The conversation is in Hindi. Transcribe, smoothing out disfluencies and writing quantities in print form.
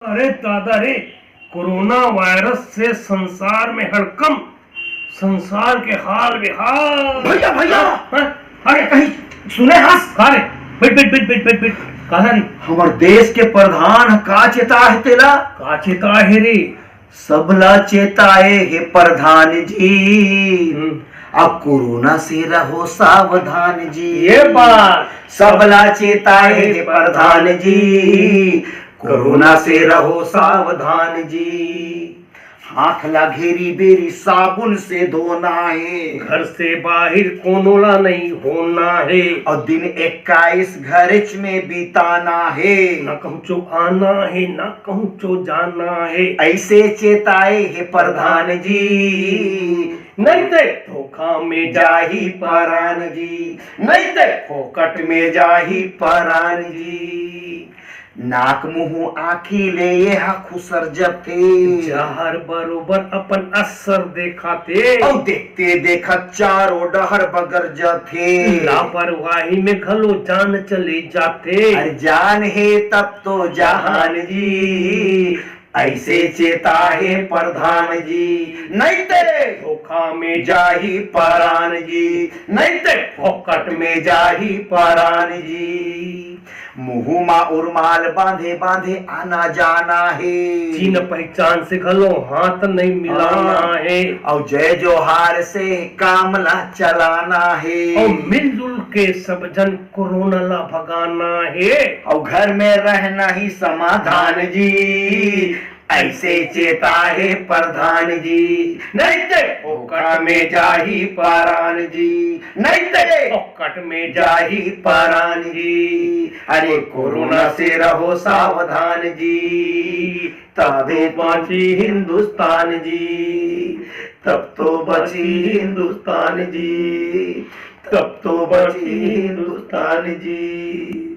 अरे दादा रे, कोरोना वायरस से संसार में हड़कंप, संसार के हाल बेहाल। भैया भैया हाँ? अरे कहीं सुने हंस कहा रे? Bit bit bit bit bit bit कहा रे? हमर देश के प्रधान का चेता है तेला का चेता है रे? सबला चेताए हे प्रधान जी। अब कोरोना से रहो सावधान जी। ये बात सबला चेताए हे प्रधान जी, कोरोना से रहो सावधान जी। हाथ ला घेरी बेरी साबुन से धोना है, घर से बाहर कोनोला नहीं होना है, और दिन 21 घर में बिताना है। न कहूँ चो आना है, न कहूँ चो जाना है। ऐसे चेताए हे प्रधान जी, नहीं ते धोखा में जाही परान जी, नहीं ते फोकट में जाही परान जी। नाक मुंह आखी ले ये खुसर जथे, जहर बरोबर अपन असर देखाते, और देखते देखत चारों डहर बगर जथे। लापरवाही में घलो जान चले जाते। अरे जान है तब तो जहान जी, ऐसे चेता है प्रधान जी। नहीं ते धोखा में जाही परान जी, नहीं ते फोकट में जाही परान जी। मुंह मा उर्माल बांधे बांधे आना जाना है, चीन पहचान से घलो हाथ नहीं मिलाना है, और जय जोहार से कामला चलाना है, और मिलजुल के सब जन कोरोना ला भगाना है, और घर में रहना ही समाधान जी। ऐसे चेता है प्रधान जी, नहीं ते फोकट में जाही परान जी, नहीं ते फोकट में जाही परान जी। अरे कोरोना से रहो सावधान जी, तबे बाँची हिंदुस्तान जी, तब तो बची हिंदुस्तान जी, तब तो बची हिंदुस्तान जी।